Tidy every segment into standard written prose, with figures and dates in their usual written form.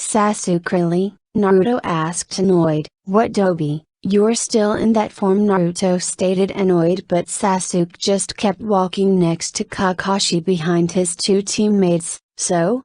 Sasuke really? Naruto asked annoyed. What Dobi, you're still in that form, Naruto stated annoyed, but Sasuke just kept walking next to Kakashi behind his two teammates. So?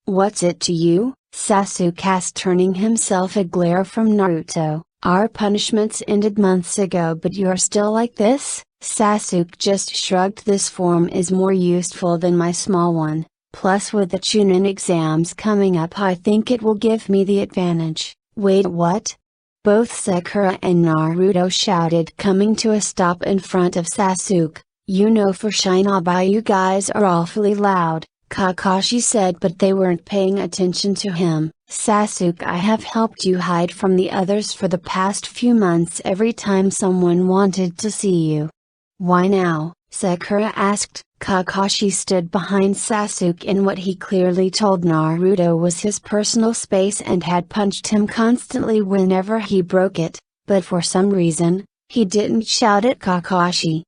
What's it to you? Sasuke asked, turning himself a glare from Naruto. Our punishments ended months ago, but you're still like this? Sasuke just shrugged. This form is more useful than my small one. Plus with the Chunin exams coming up, I think it will give me the advantage. Wait, what? Both Sakura and Naruto shouted, coming to a stop in front of Sasuke. You know for Shinobi you guys are awfully loud, Kakashi said, but they weren't paying attention to him. Sasuke, I have helped you hide from the others for the past few months every time someone wanted to see you. Why now? Sakura asked. Kakashi stood behind Sasuke in what he clearly told Naruto was his personal space and had punched him constantly whenever he broke it, but for some reason, he didn't shout at Kakashi.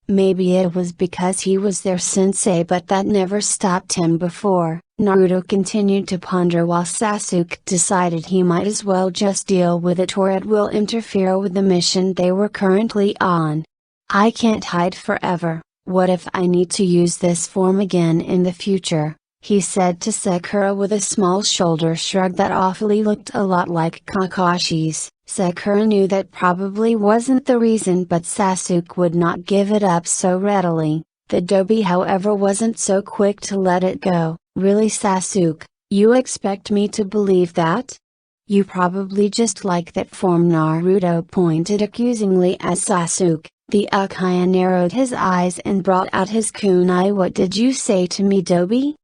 Maybe it was because he was their sensei, but that never stopped him before. Naruto continued to ponder while Sasuke decided he might as well just deal with it or it will interfere with the mission they were currently on. I can't hide forever. What if I need to use this form again in the future? He said to Sakura with a small shoulder shrug that awfully looked a lot like Kakashi's. Sakura knew that probably wasn't the reason, but Sasuke would not give it up so readily. The Dobi however wasn't so quick to let it go. Really, Sasuke, you expect me to believe that? You probably just like that form. Naruto pointed accusingly at Sasuke. The Uchiha narrowed his eyes and brought out his kunai. What did you say to me, Dobi?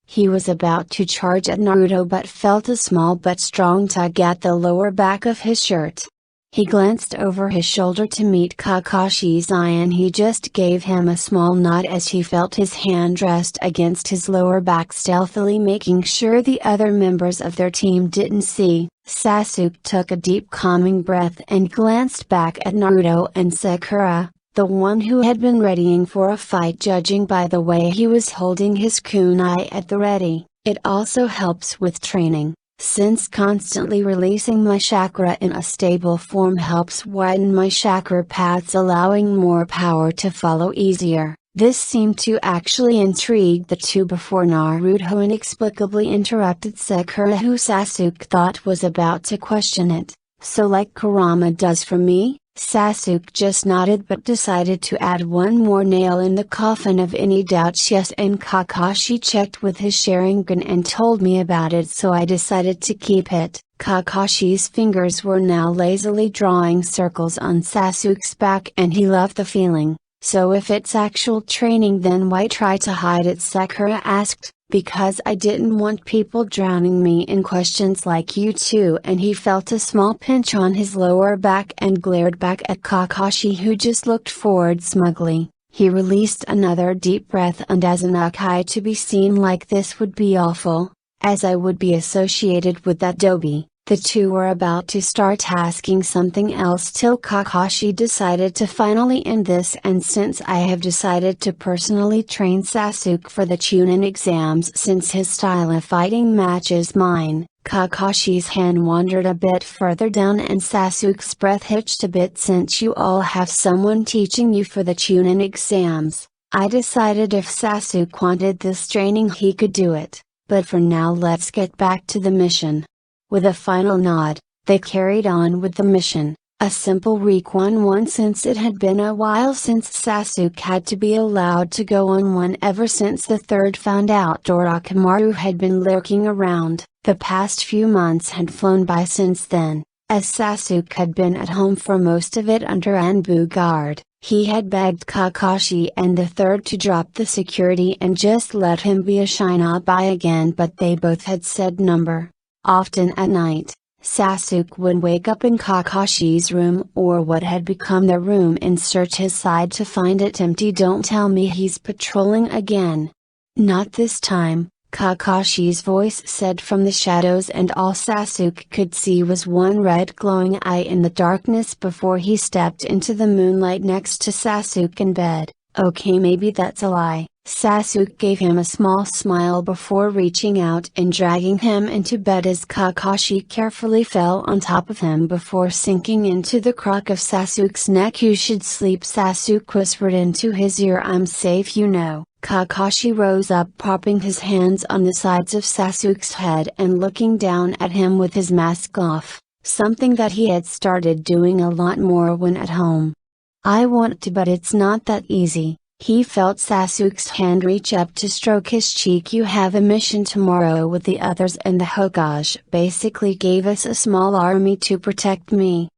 He was about to charge at Naruto but felt a small but strong tug at the lower back of his shirt. He glanced over his shoulder to meet Kakashi's eye and he just gave him a small nod as he felt his hand rest against his lower back, stealthily making sure the other members of their team didn't see. Sasuke took a deep calming breath and glanced back at Naruto and Sakura, the one who had been readying for a fight, judging by the way he was holding his kunai at the ready. It also helps with training, since constantly releasing my chakra in a stable form helps widen my chakra paths, allowing more power to follow easier. This seemed to actually intrigue the two before Naruto inexplicably interrupted Sakura, who Sasuke thought was about to question it. So like Kurama does for me? Sasuke just nodded but decided to add one more nail in the coffin of any doubts. Yes, and Kakashi checked with his Sharingan and told me about it, so I decided to keep it. Kakashi's fingers were now lazily drawing circles on Sasuke's back and he loved the feeling. So if it's actual training, then why try to hide it? Sakura asked. Because I didn't want people drowning me in questions like you two. And he felt a small pinch on his lower back and glared back at Kakashi, who just looked forward smugly. He released another deep breath, and as an Uchiha to be seen like this would be awful, as I would be associated with that Dobi. The two were about to start asking something else till Kakashi decided to finally end this, and since I have decided to personally train Sasuke for the Chunin exams since his style of fighting matches mine, Kakashi's hand wandered a bit further down and Sasuke's breath hitched a bit. Since you all have someone teaching you for the Chunin exams, I decided if Sasuke wanted this training he could do it, but for now let's get back to the mission. With a final nod, they carried on with the mission, a simple recon one since it had been a while since Sasuke had to be allowed to go on one ever since the third found out Orochimaru had been lurking around. The past few months had flown by since then, as Sasuke had been at home for most of it under Anbu guard. He had begged Kakashi and the third to drop the security and just let him be a Shinobi again, but they both had said number. Often at night, Sasuke would wake up in Kakashi's room or what had become their room and search his side to find it empty. Don't tell me he's patrolling again. Not this time, Kakashi's voice said from the shadows, and all Sasuke could see was one red glowing eye in the darkness before he stepped into the moonlight next to Sasuke in bed. Okay, maybe that's a lie, Sasuke gave him a small smile before reaching out and dragging him into bed as Kakashi carefully fell on top of him before sinking into the crook of Sasuke's neck. "You should sleep," Sasuke whispered into his ear. "I'm safe, you know." Kakashi rose up, propping his hands on the sides of Sasuke's head and looking down at him with his mask off, something that he had started doing a lot more when at home. "I want to, but it's not that easy." He felt Sasuke's hand reach up to stroke his cheek. "You have a mission tomorrow with the others, and the Hokage basically gave us a small army to protect me.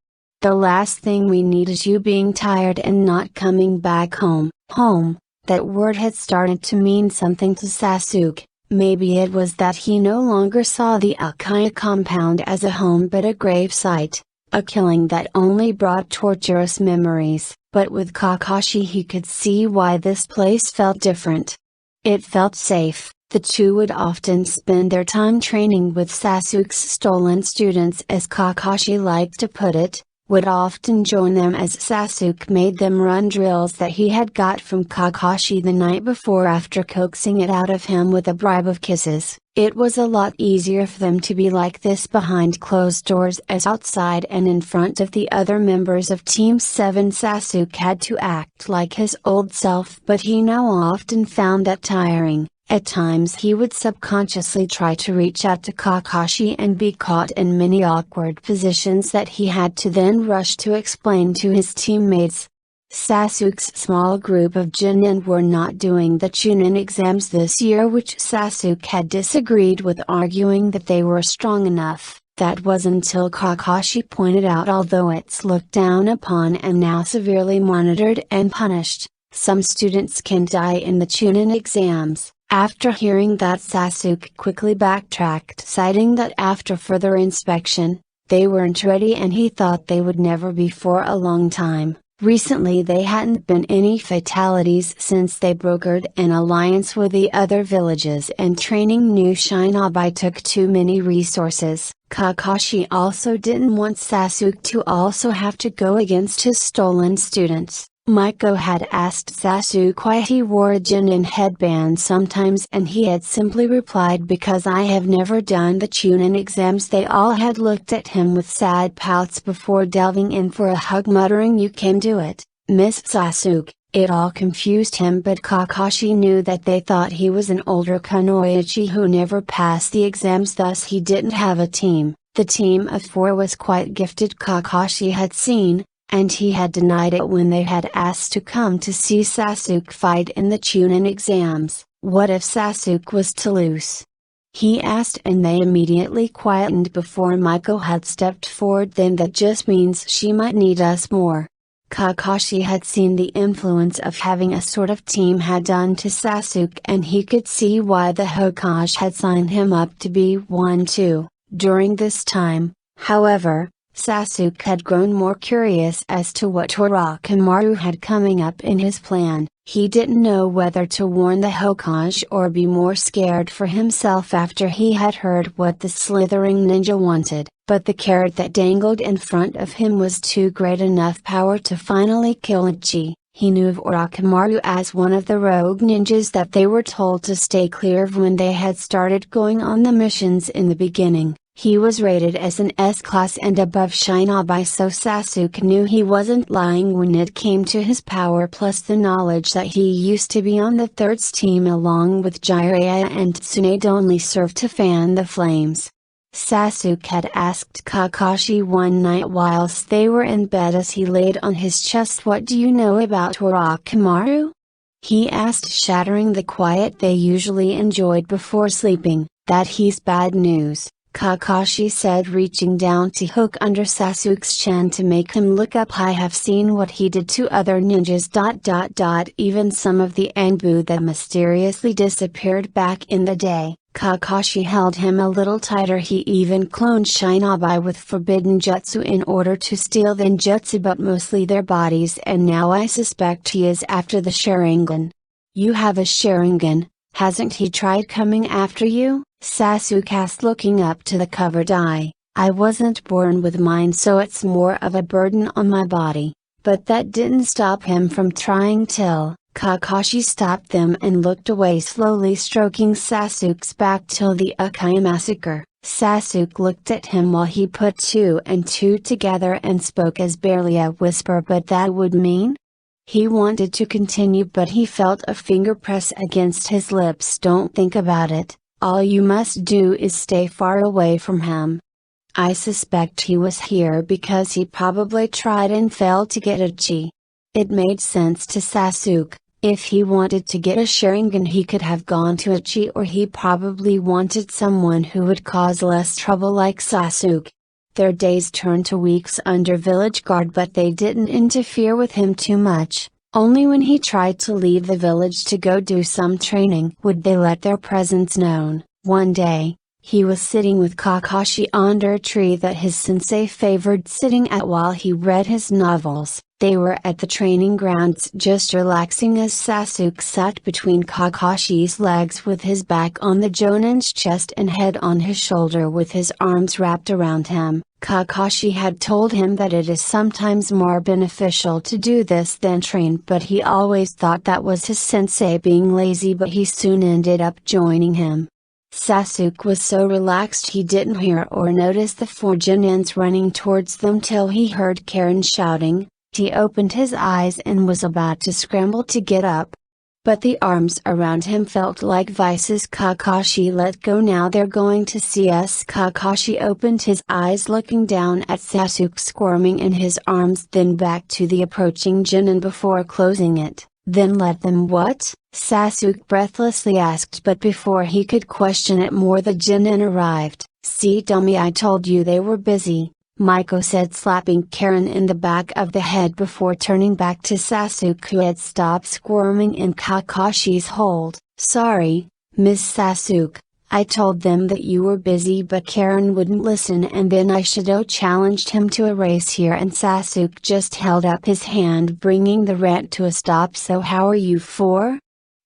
The last thing we need is you being tired and not coming back home." Home, that word had started to mean something to Sasuke. Maybe it was that he no longer saw the Uchiha compound as a home but a grave site, a killing that only brought torturous memories. But with Kakashi he could see why this place felt different. It felt safe. The two would often spend their time training with Sasuke's stolen students, as Kakashi liked to put it, would often join them as Sasuke made them run drills that he had got from Kakashi the night before after coaxing it out of him with a bribe of kisses. It was a lot easier for them to be like this behind closed doors as outside and in front of the other members of Team 7. Sasuke had to act like his old self, but he now often found that tiring. At times he would subconsciously try to reach out to Kakashi and be caught in many awkward positions that he had to then rush to explain to his teammates. Sasuke's small group of Chunin were not doing the Chunin exams this year, which Sasuke had disagreed with, arguing that they were strong enough. That was until Kakashi pointed out, although it's looked down upon and now severely monitored and punished, some students can die in the Chunin exams. After hearing that, Sasuke quickly backtracked, citing that after further inspection, they weren't ready and he thought they would never be for a long time. Recently there hadn't been any fatalities since they brokered an alliance with the other villages, and training new shinobi took too many resources. Kakashi also didn't want Sasuke to also have to go against his stolen students. Miko had asked Sasuke why he wore a Chunin headband sometimes, and he had simply replied, "Because I have never done the Chunin exams." They all had looked at him with sad pouts before delving in for a hug, muttering, "You can do it, Miss Sasuke." It all confused him, but Kakashi knew that they thought he was an older kunoichi who never passed the exams, thus he didn't have a team. The team of 4 was quite gifted, Kakashi had seen, and he had denied it when they had asked to come to see Sasuke fight in the Chunin exams. What if Sasuke was to lose? He asked, and they immediately quietened before Miko had stepped forward. "Then that just means she might need us more." Kakashi had seen the influence of having a sort of team had done to Sasuke, and he could see why the Hokage had signed him up to be one too. During this time, however, Sasuke had grown more curious as to what Orochimaru had coming up in his plan. He didn't know whether to warn the Hokage or be more scared for himself after he had heard what the slithering ninja wanted, but the carrot that dangled in front of him was too great enough power to finally kill Ichi. He knew of Orochimaru as one of the rogue ninjas that they were told to stay clear of when they had started going on the missions in the beginning. He was rated as an S-class and above shinobi, so Sasuke knew he wasn't lying when it came to his power, plus the knowledge that he used to be on the Third's team along with Jiraiya and Tsunade only served to fan the flames. Sasuke had asked Kakashi one night whilst they were in bed as he laid on his chest, "What do you know about Orochimaru?" He asked, shattering the quiet they usually enjoyed before sleeping. "That he's bad news," Kakashi said, reaching down to hook under Sasuke's chin to make him look up. "I have seen what he did to other ninjas. Even some of the Anbu that mysteriously disappeared back in the day." Kakashi held him a little tighter. "He even cloned shinobi with forbidden jutsu in order to steal the ninjutsu, but mostly their bodies, and now I suspect he is after the Sharingan." "You have a Sharingan, hasn't he tried coming after you?" Sasuke asked, looking up to the covered eye. "I wasn't born with mine, so it's more of a burden on my body, but that didn't stop him from trying till." Kakashi stopped them and looked away, slowly stroking Sasuke's back till the Uchiha massacre. Sasuke looked at him while he put two and two together and spoke as barely a whisper, but that would mean? He wanted to continue, but he felt a finger press against his lips. Don't think about it, all you must do is stay far away from him. I suspect he was here because he probably tried and failed to get a chi. It made sense to Sasuke. If he wanted to get a Sharingan, he could have gone to Ichi, or he probably wanted someone who would cause less trouble like Sasuke. Their days turned to weeks under village guard, but they didn't interfere with him too much. Only when he tried to leave the village to go do some training would they let their presence known. One day, he was sitting with Kakashi under a tree that his sensei favored sitting at while he read his novels. They were at the training grounds just relaxing as Sasuke sat between Kakashi's legs with his back on the Jonin's chest and head on his shoulder with his arms wrapped around him. Kakashi had told him that it is sometimes more beneficial to do this than train, but he always thought that was his sensei being lazy, but he soon ended up joining him. Sasuke was so relaxed he didn't hear or notice the four Jonins running towards them till he heard Karen shouting. He opened his eyes and was about to scramble to get up. But the arms around him felt like vices. Kakashi, let go now, they're going to see us. Kakashi opened his eyes looking down at Sasuke squirming in his arms, then back to the approaching Jonin before closing it. Then let them what? Sasuke breathlessly asked, but before he could question it more the Jonin arrived. See dummy, I told you they were busy, Maiko said, slapping Karen in the back of the head before turning back to Sasuke, who had stopped squirming in Kakashi's hold. Sorry, Miss Sasuke, I told them that you were busy, but Karen wouldn't listen, and then Aishido challenged him to a race here and Sasuke just held up his hand, bringing the rant to a stop. So how are you four?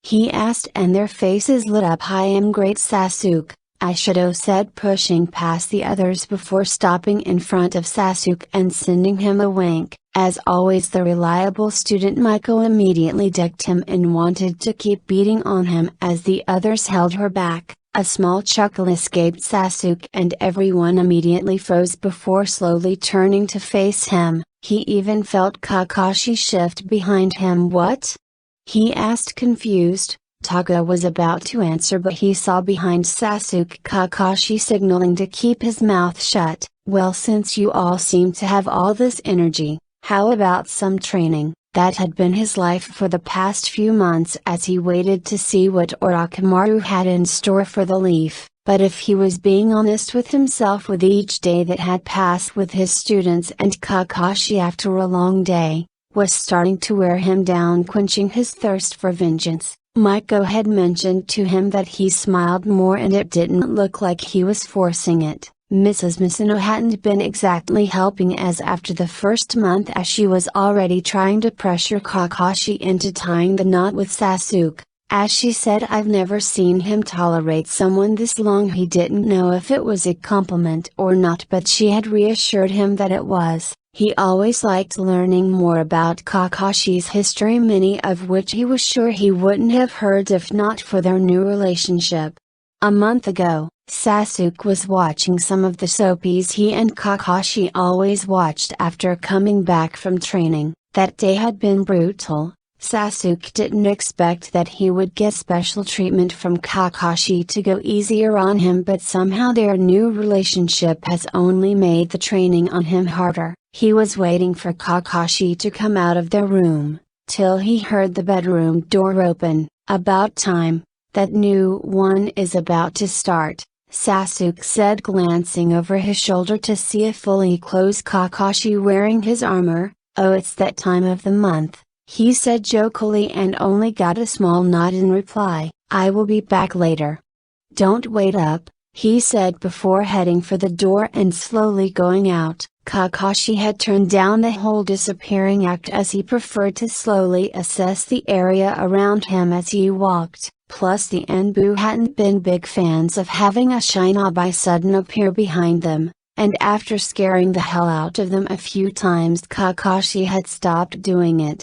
He asked, and their faces lit up. I am great, Sasuke, Aishido said, pushing past the others before stopping in front of Sasuke and sending him a wink. As always, the reliable student Maiko immediately decked him and wanted to keep beating on him as the others held her back. A small chuckle escaped Sasuke and everyone immediately froze before slowly turning to face him. He even felt Kakashi shift behind him. What? He asked, confused. Taka was about to answer, but he saw behind Sasuke Kakashi signaling to keep his mouth shut. Well, since you all seem to have all this energy, how about some training? That had been his life for the past few months as he waited to see what Orochimaru had in store for the Leaf. But if he was being honest with himself, with each day that had passed with his students and Kakashi after a long day, was starting to wear him down, quenching his thirst for vengeance. Maiko had mentioned to him that he smiled more and it didn't look like he was forcing it. Mrs. Misono hadn't been exactly helping, as after the first month as she was already trying to pressure Kakashi into tying the knot with Sasuke. As she said, I've never seen him tolerate someone this long. He didn't know if it was a compliment or not, but she had reassured him that it was. He always liked learning more about Kakashi's history, many of which he was sure he wouldn't have heard if not for their new relationship. A month ago, Sasuke was watching some of the soapies he and Kakashi always watched after coming back from training. That day had been brutal. Sasuke didn't expect that he would get special treatment from Kakashi to go easier on him, but somehow their new relationship has only made the training on him harder. He was waiting for Kakashi to come out of their room, till he heard the bedroom door open. About time, that new one is about to start, Sasuke said, glancing over his shoulder to see a fully clothed Kakashi wearing his armor. Oh, it's that time of the month, he said jokingly, and only got a small nod in reply. I will be back later. Don't wait up, he said before heading for the door and slowly going out. Kakashi had turned down the whole disappearing act as he preferred to slowly assess the area around him as he walked. Plus the Anbu hadn't been big fans of having a shinobi sudden appear behind them, and after scaring the hell out of them a few times, Kakashi had stopped doing it.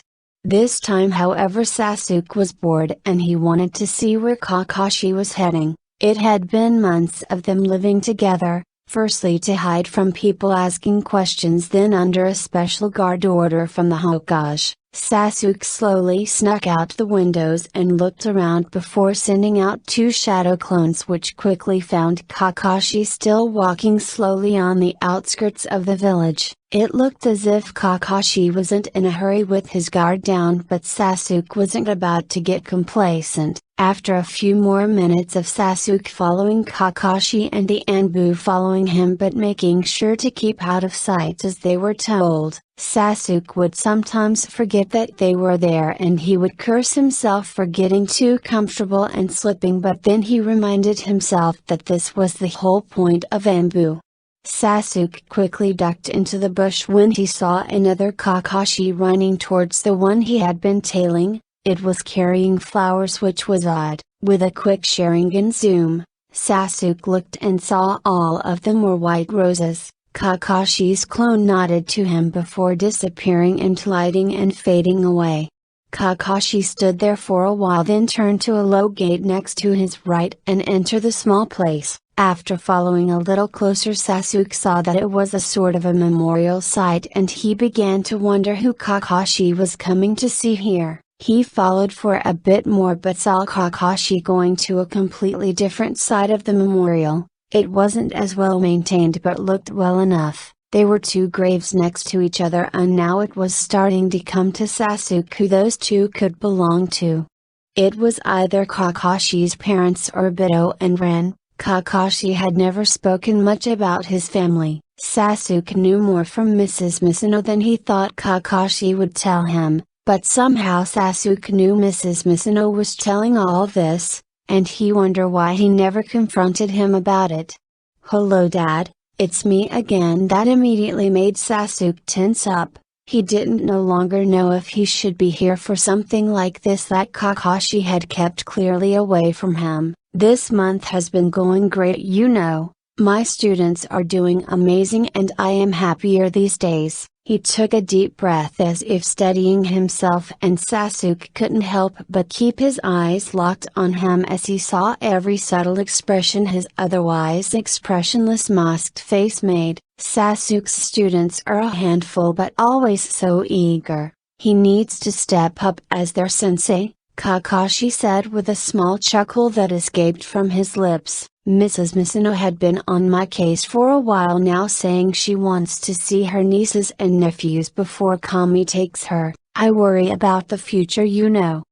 This time however Sasuke was bored and he wanted to see where Kakashi was heading. It had been months of them living together, firstly to hide from people asking questions, then under a special guard order from the Hokage. Sasuke slowly snuck out the windows and looked around before sending out 2 shadow clones, which quickly found Kakashi still walking slowly on the outskirts of the village. It looked as if Kakashi wasn't in a hurry with his guard down, but Sasuke wasn't about to get complacent. After a few more minutes of Sasuke following Kakashi and the Anbu following him but making sure to keep out of sight as they were told, Sasuke would sometimes forget that they were there and he would curse himself for getting too comfortable and slipping, but then he reminded himself that this was the whole point of Anbu. Sasuke quickly ducked into the bush when he saw another Kakashi running towards the one he had been tailing. It was carrying flowers, which was odd. With a quick Sharingan zoom, Sasuke looked and saw all of them were white roses. Kakashi's clone nodded to him before disappearing into lighting and fading away. Kakashi stood there for a while, then turned to a low gate next to his right and entered the small place. After following a little closer, Sasuke saw that it was a sort of a memorial site and he began to wonder who Kakashi was coming to see here. He followed for a bit more but saw Kakashi going to a completely different side of the memorial. It wasn't as well maintained but looked well enough. There were 2 graves next to each other and now it was starting to come to Sasuke who those 2 could belong to. It was either Kakashi's parents or Bito and Ren. Kakashi had never spoken much about his family. Sasuke knew more from Mrs. Misono than he thought Kakashi would tell him, but somehow Sasuke knew Mrs. Misono was telling all this, and he wondered why he never confronted him about it. "Hello Dad, it's me again." That immediately made Sasuke tense up. He didn't no longer know if he should be here for something like this that Kakashi had kept clearly away from him. "This month has been going great, you know. My students are doing amazing and I am happier these days." He took a deep breath as if steadying himself, and Sasuke couldn't help but keep his eyes locked on him as he saw every subtle expression his otherwise expressionless masked face made. Sasuke's students are a handful but always so eager. He needs to step up as their sensei, Kakashi said with a small chuckle that escaped from his lips. Mrs. Misono had been on my case for a while now, saying she wants to see her nieces and nephews before Kami takes her. I worry about the future, you know.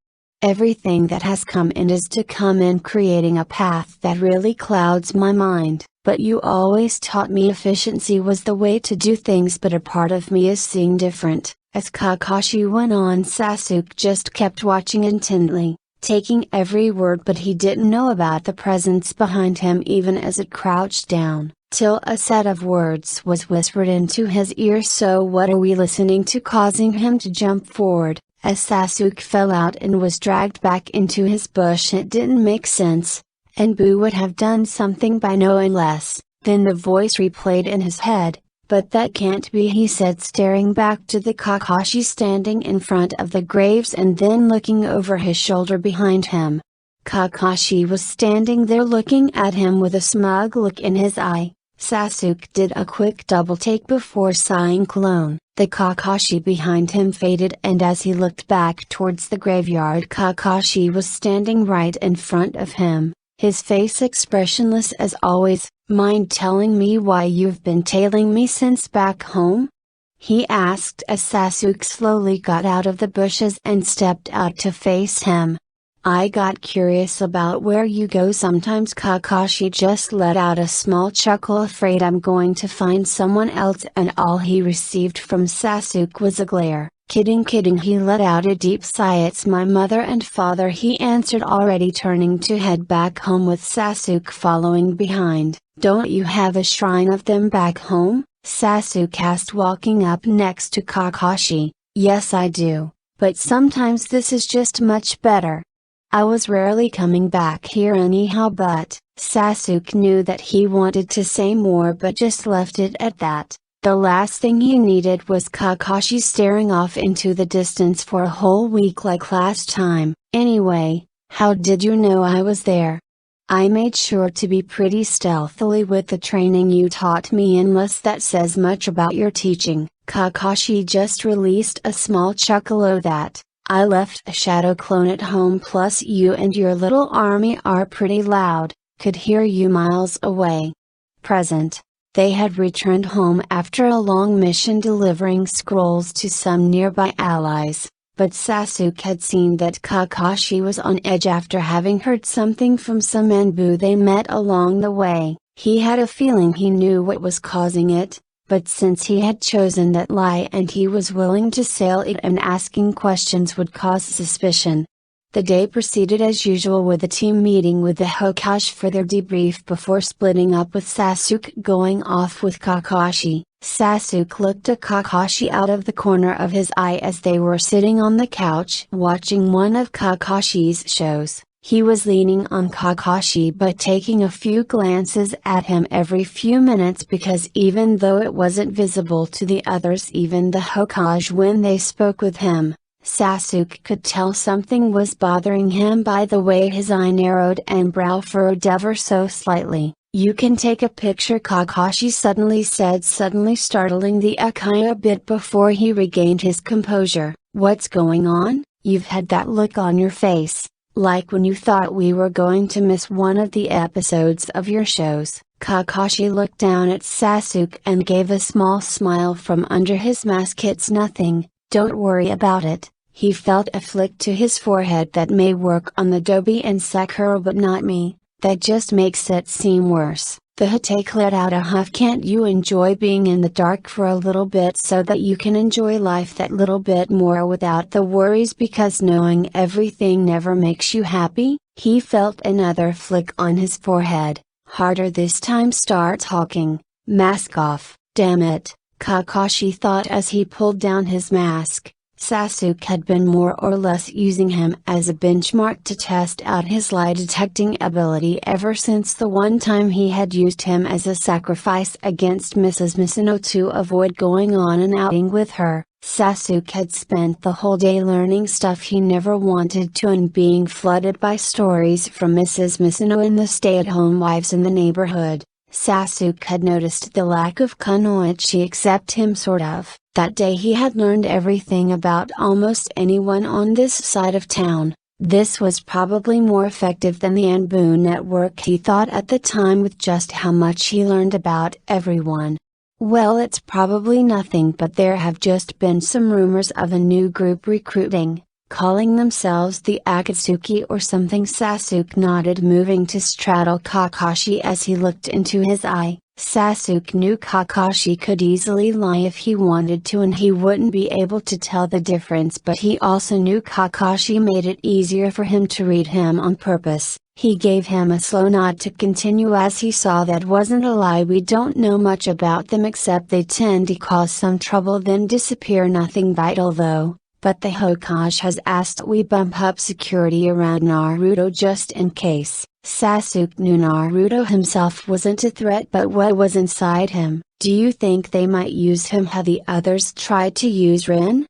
Everything that has come and is to come in, creating a path that really clouds my mind. But you always taught me efficiency was the way to do things, but a part of me is seeing different. As Kakashi went on, Sasuke just kept watching intently, taking every word, but he didn't know about the presence behind him even as it crouched down, till a set of words was whispered into his ear. "So what are we listening to?" causing him to jump forward. As Sasuke fell out and was dragged back into his bush, it didn't make sense, and Boo would have done something by knowing less. Then the voice replayed in his head. "But that can't be," he said, staring back to the Kakashi standing in front of the graves and then looking over his shoulder behind him. Kakashi was standing there looking at him with a smug look in his eye. Sasuke did a quick double take before sighing, "Clone." The Kakashi behind him faded, and as he looked back towards the graveyard, Kakashi was standing right in front of him, his face expressionless as always. "Mind telling me why you've been tailing me since back home?" he asked as Sasuke slowly got out of the bushes and stepped out to face him. "I got curious about where you go sometimes." Kakashi just let out a small chuckle, afraid I'm going to find someone else, and all he received from Sasuke was a glare. Kidding, he let out a deep sigh. "It's my mother and father," he answered, already turning to head back home with Sasuke following behind. "Don't you have a shrine of them back home?" Sasuke asked, walking up next to Kakashi. "Yes I do, but sometimes this is just much better. I was rarely coming back here anyhow." But Sasuke knew that he wanted to say more but just left it at that. The last thing he needed was Kakashi staring off into the distance for a whole week like last time. Anyway, how did you know I was there? I made sure to be pretty stealthily with the training you taught me, unless that says much about your teaching. Kakashi just released a small chuckle. Oh, that. I left a shadow clone at home, plus you and your little army are pretty loud, could hear you miles away. Present. They had returned home after a long mission delivering scrolls to some nearby allies, but Sasuke had seen that Kakashi was on edge after having heard something from some Enbu they met along the way. He had a feeling he knew what was causing it, but since he had chosen that lie and he was willing to sail it, and asking questions would cause suspicion. The day proceeded as usual, with the team meeting with the Hokage for their debrief before splitting up, with Sasuke going off with Kakashi. Sasuke looked at Kakashi out of the corner of his eye as they were sitting on the couch watching one of Kakashi's shows. He was leaning on Kakashi but taking a few glances at him every few minutes, because even though it wasn't visible to the others, even the Hokage, when they spoke with him, Sasuke could tell something was bothering him by the way his eye narrowed and brow furrowed ever so slightly. You can take a picture, Kakashi suddenly said, suddenly startling the Uchiha a bit before he regained his composure. What's going on? You've had that look on your face, like when you thought we were going to miss one of the episodes of your shows. Kakashi looked down at Sasuke and gave a small smile from under his mask. It's nothing, don't worry about it. He felt a flick to his forehead. That may work on the Dobi and Sakura, but not me. That just makes it seem worse. The Hotake let out a huff. Can't you enjoy being in the dark for a little bit so that you can enjoy life that little bit more without the worries, because knowing everything never makes you happy? He felt another flick on his forehead, harder this time. Start talking. Mask off. Damn it, Kakashi thought as he pulled down his mask. Sasuke had been more or less using him as a benchmark to test out his lie detecting ability ever since the one time he had used him as a sacrifice against Mrs. Misono to avoid going on an outing with her. Sasuke had spent the whole day learning stuff he never wanted to and being flooded by stories from Mrs. Misono and the stay-at-home wives in the neighborhood. Sasuke had noticed the lack of kunoichi except him, sort of. That day he had learned everything about almost anyone on this side of town. This was probably more effective than the Anbu network, he thought at the time, with just how much he learned about everyone. Well, it's probably nothing, but there have just been some rumors of a new group recruiting, calling themselves the Akatsuki or something. Sasuke nodded, moving to straddle Kakashi as he looked into his eye. Sasuke knew Kakashi could easily lie if he wanted to and he wouldn't be able to tell the difference, but he also knew Kakashi made it easier for him to read him on purpose. He gave him a slow nod to continue as he saw that wasn't a lie. We don't know much about them except they tend to cause some trouble then disappear. Nothing vital though. But the Hokage has asked we bump up security around Naruto just in case. Sasuke knew Naruto himself wasn't a threat, but what was inside him? Do you think they might use him how the others tried to use Rin?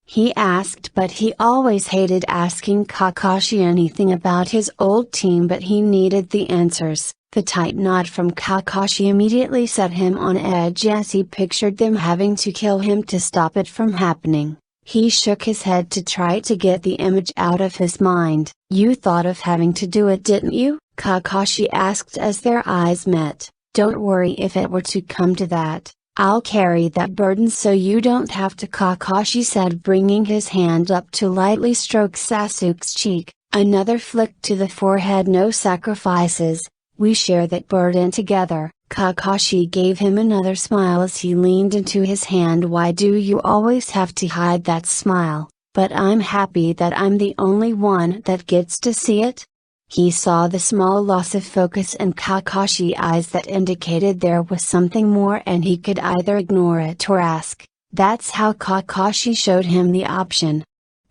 He asked, but he always hated asking Kakashi anything about his old team, but he needed the answers. The tight nod from Kakashi immediately set him on edge as he pictured them having to kill him to stop it from happening. He shook his head to try to get the image out of his mind. You thought of having to do it, didn't you? Kakashi asked as their eyes met. Don't worry, if it were to come to that, I'll carry that burden so you don't have to, Kakashi said, bringing his hand up to lightly stroke Sasuke's cheek. Another flick to the forehead. No sacrifices, we share that burden together. Kakashi gave him another smile as he leaned into his hand. Why do you always have to hide that smile? But I'm happy that I'm the only one that gets to see it. He saw the small loss of focus in Kakashi's eyes that indicated there was something more, and he could either ignore it or ask. That's how Kakashi showed him the option.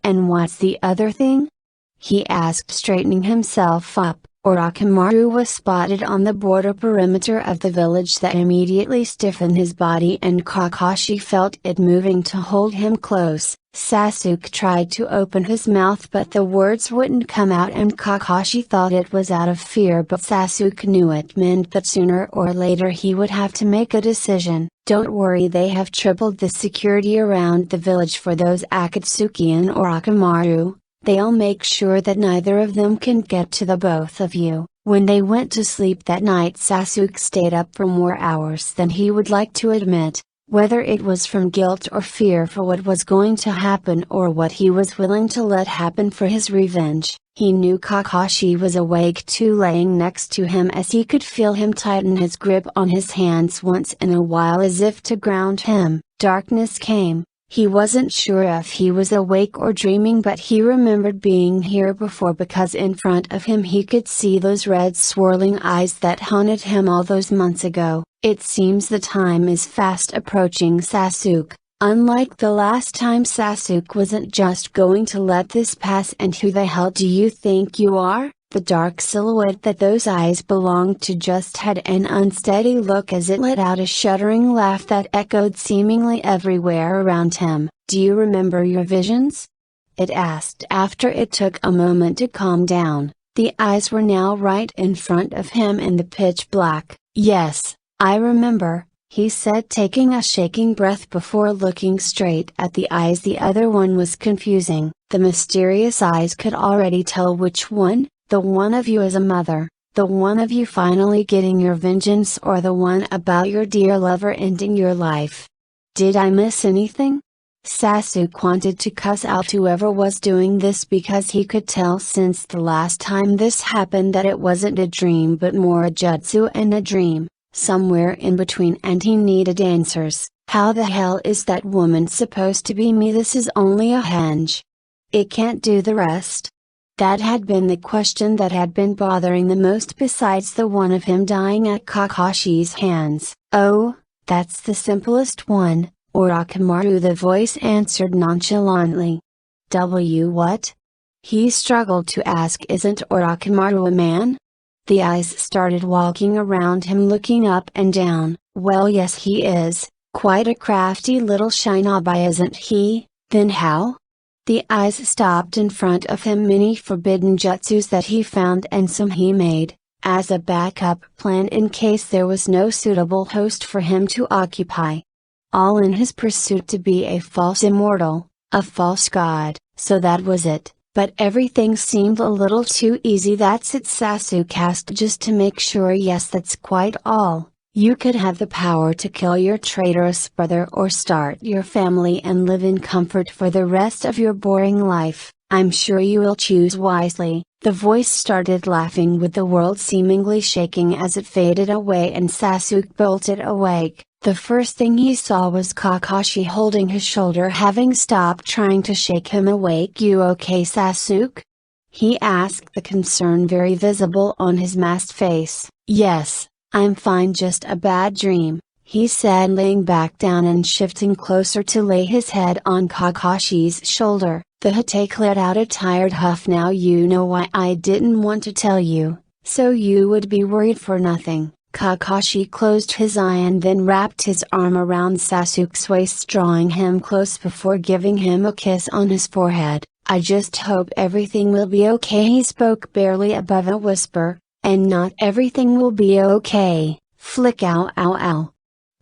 And what's the other thing? He asked, straightening himself up. Orochimaru was spotted on the border perimeter of the village. That immediately stiffened his body and Kakashi felt it moving to hold him close. Sasuke tried to open his mouth but the words wouldn't come out and Kakashi thought it was out of fear, but Sasuke knew it meant that sooner or later he would have to make a decision. Don't worry, they have tripled the security around the village for those Akatsuki and Orochimaru. They'll make sure that neither of them can get to the both of you. When they went to sleep that night, Sasuke stayed up for more hours than he would like to admit. Whether it was from guilt or fear for what was going to happen or what he was willing to let happen for his revenge, he knew Kakashi was awake too, laying next to him as he could feel him tighten his grip on his hands once in a while as if to ground him. Darkness came. He wasn't sure if he was awake or dreaming, but he remembered being here before because in front of him he could see those red swirling eyes that haunted him all those months ago. It seems the time is fast approaching, Sasuke. Unlike the last time, Sasuke wasn't just going to let this pass. And who the hell do you think you are? The dark silhouette that those eyes belonged to just had an unsteady look as it let out a shuddering laugh that echoed seemingly everywhere around him. Do you remember your visions? It asked after it took a moment to calm down. The eyes were now right in front of him in the pitch black. Yes, I remember, he said, taking a shaking breath before looking straight at the eyes. The other one was confusing. The mysterious eyes could already tell which one. The one of you as a mother, the one of you finally getting your vengeance, or the one about your dear lover ending your life. Did I miss anything? Sasuke wanted to cuss out whoever was doing this because he could tell since the last time this happened that it wasn't a dream but more a jutsu and a dream, somewhere in between, and he needed answers. How the hell is that woman supposed to be me? This is only a henge. It can't do the rest. That had been the question that had been bothering the most, besides the one of him dying at Kakashi's hands. Oh, that's the simplest one, Orochimaru, the voice answered nonchalantly. What? He struggled to ask. Isn't Orochimaru a man? The eyes started walking around him, looking up and down. Well, yes, he is, quite a crafty little shinobi, isn't he? Then how? The eyes stopped in front of him. Many forbidden jutsus that he found and some he made, as a backup plan in case there was no suitable host for him to occupy. All in his pursuit to be a false immortal, a false god. So that was it, but everything seemed a little too easy. That's it, Sasuke asked just to make sure. Yes, that's quite all. You could have the power to kill your traitorous brother or start your family and live in comfort for the rest of your boring life. I'm sure you will choose wisely. The voice started laughing, with the world seemingly shaking as it faded away and Sasuke bolted awake. The first thing he saw was Kakashi holding his shoulder, having stopped trying to shake him awake. You okay, Sasuke? He asked, the concern very visible on his masked face. Yes, I'm fine, just a bad dream, he said, laying back down and shifting closer to lay his head on Kakashi's shoulder. The Hotake let out a tired huff. Now you know why I didn't want to tell you, so you would be worried for nothing. Kakashi closed his eye and then wrapped his arm around Sasuke's waist, drawing him close before giving him a kiss on his forehead. I just hope everything will be okay, he spoke barely above a whisper. And not everything will be okay. Flick, ow ow ow.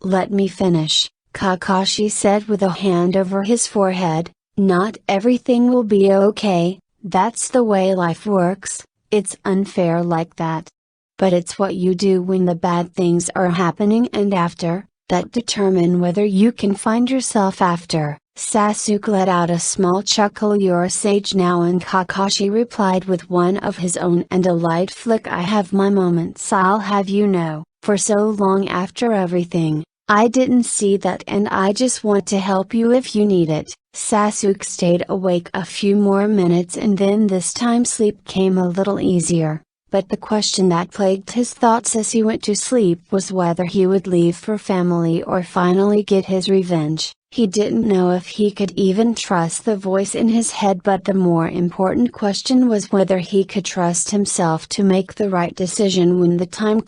Let me finish, Kakashi said with a hand over his forehead. Not everything will be okay, that's the way life works. It's unfair like that. But it's what you do when the bad things are happening and after, that determine whether you can find yourself after. Sasuke let out a small chuckle. You're sage now, and Kakashi replied with one of his own and a light flick. I have my moments, I'll have you know. For so long after everything, I didn't see that, and I just want to help you if you need it. Sasuke stayed awake a few more minutes and then this time sleep came a little easier. But the question that plagued his thoughts as he went to sleep was whether he would leave for family or finally get his revenge. He didn't know if he could even trust the voice in his head, but the more important question was whether he could trust himself to make the right decision when the time